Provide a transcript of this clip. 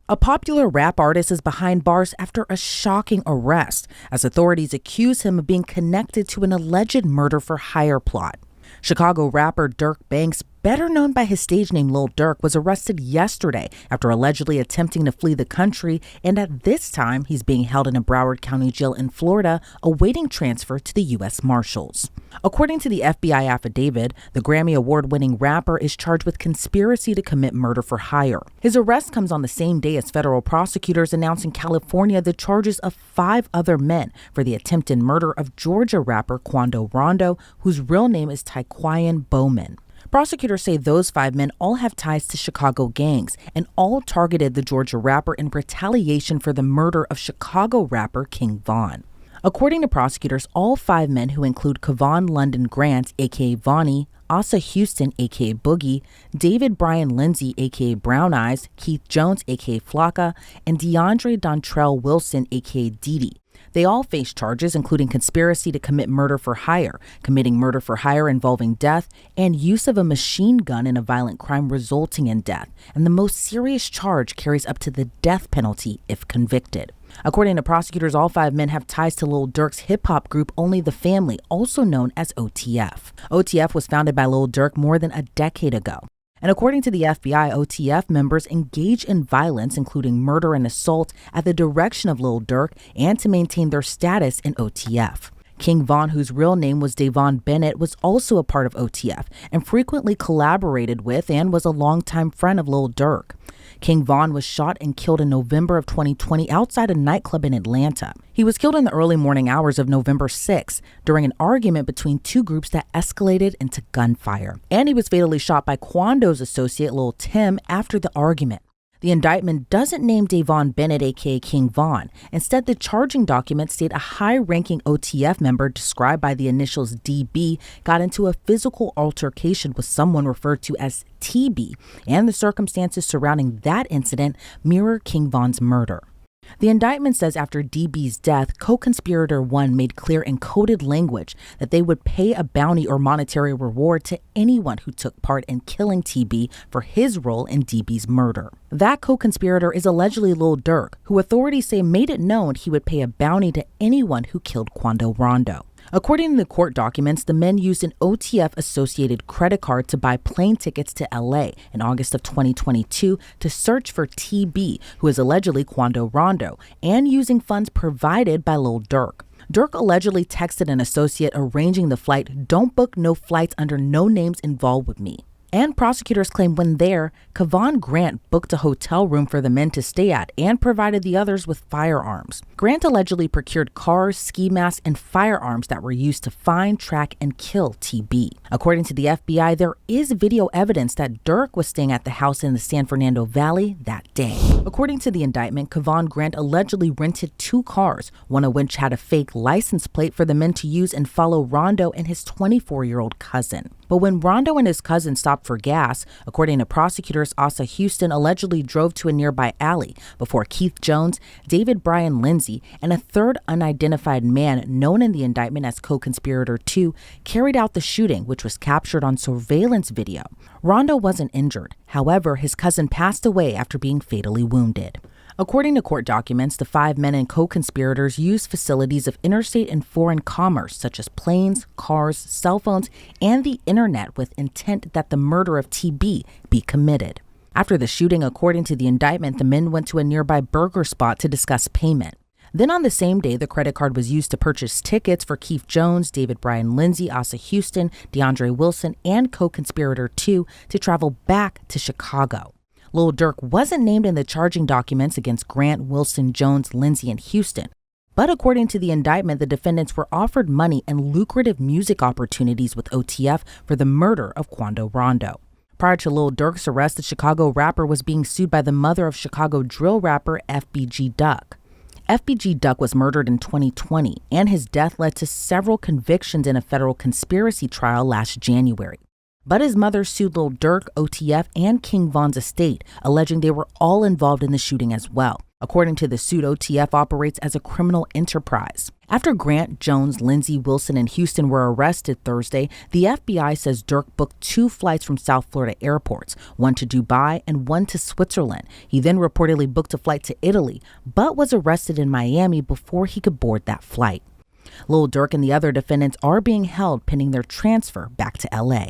A popular rap artist is behind bars after a shocking arrest, as authorities accuse him of being connected to an alleged murder-for-hire plot. Chicago rapper Durk Banks, better known by his stage name Lil Durk, was arrested yesterday after allegedly attempting to flee the country, and at this time he's being held in a Broward County jail in Florida, awaiting transfer to the U.S. Marshals. According to the FBI affidavit, the Grammy Award-winning rapper is charged with conspiracy to commit murder for hire. His arrest comes on the same day as federal prosecutors announced in California the charges of 5 other men for the attempted murder of Georgia rapper Quando Rondo, whose real name is Taquan Bowman. Prosecutors say those 5 men all have ties to Chicago gangs and all targeted the Georgia rapper in retaliation for the murder of Chicago rapper King Von. According to prosecutors, all 5 men, who include Kevon London Grant, aka Vonnie, Asa Houston, aka Boogie, David Brian Lindsay, aka Brown Eyes, Keith Jones, aka Flocka, and DeAndre Dontrell Wilson, aka Didi. They all face charges including conspiracy to commit murder for hire, committing murder for hire involving death, and use of a machine gun in a violent crime resulting in death. And the most serious charge carries up to the death penalty if convicted. According to prosecutors, all 5 men have ties to Lil Durk's hip-hop group Only the Family, also known as OTF. OTF was founded by Lil Durk more than a decade ago. And according to the FBI, OTF members engage in violence, including murder and assault, at the direction of Lil Durk and to maintain their status in OTF. King Von, whose real name was Davon Bennett, was also a part of OTF and frequently collaborated with and was a longtime friend of Lil Durk. King Von was shot and killed in November of 2020 outside a nightclub in Atlanta. He was killed in the early morning hours of November 6 during an argument between 2 groups that escalated into gunfire. And he was fatally shot by Quando's associate Lil Tim after the argument. The indictment doesn't name Davon Bennett, aka King Von. Instead, the charging documents state a high-ranking OTF member described by the initials DB got into a physical altercation with someone referred to as TB, and the circumstances surrounding that incident mirror King Von's murder. The indictment says after DB's death, co-conspirator 1 made clear in coded language that they would pay a bounty or monetary reward to anyone who took part in killing TB for his role in DB's murder. That co-conspirator is allegedly Lil Durk, who authorities say made it known he would pay a bounty to anyone who killed Quando Rondo. According to the court documents, the men used an OTF-associated credit card to buy plane tickets to LA in August of 2022 to search for TB, who is allegedly Quando Rondo, and using funds provided by Lil Durk. Durk allegedly texted an associate arranging the flight, "Don't book no flights under no names involved with me." And prosecutors claim when there, Kevon Grant booked a hotel room for the men to stay at and provided the others with firearms. Grant allegedly procured cars, ski masks, and firearms that were used to find, track, and kill TB. According to the FBI, there is video evidence that Durk was staying at the house in the San Fernando Valley that day. According to the indictment, Kevon Grant allegedly rented 2 cars, one of which had a fake license plate for the men to use and follow Rondo and his 24-year-old cousin. But when Rondo and his cousin stopped for gas, according to prosecutors, Asa Houston allegedly drove to a nearby alley before Keith Jones, David Brian Lindsay, and a third unidentified man known in the indictment as co-conspirator 2 carried out the shooting, which was captured on surveillance video. Rondo wasn't injured. However, his cousin passed away after being fatally wounded. According to court documents, the 5 men and co-conspirators used facilities of interstate and foreign commerce, such as planes, cars, cell phones, and the internet with intent that the murder of TB be committed. After the shooting, according to the indictment, the men went to a nearby burger spot to discuss payment. Then on the same day, the credit card was used to purchase tickets for Keith Jones, David Brian Lindsay, Asa Houston, DeAndre Wilson, and co-conspirator 2 to travel back to Chicago. Lil Durk wasn't named in the charging documents against Grant, Wilson, Jones, Lindsay, and Houston. But according to the indictment, the defendants were offered money and lucrative music opportunities with OTF for the murder of Quando Rondo. Prior to Lil Durk's arrest, the Chicago rapper was being sued by the mother of Chicago drill rapper FBG Duck. FBG Duck was murdered in 2020, and his death led to several convictions in a federal conspiracy trial last January. But his mother sued Lil Durk, OTF, and King Von's estate, alleging they were all involved in the shooting as well. According to the suit, OTF operates as a criminal enterprise. After Grant, Jones, Lindsay, Wilson, and Houston were arrested Thursday, the FBI says Durk booked 2 flights from South Florida airports, one to Dubai and one to Switzerland. He then reportedly booked a flight to Italy, but was arrested in Miami before he could board that flight. Lil Durk and the other defendants are being held pending their transfer back to LA.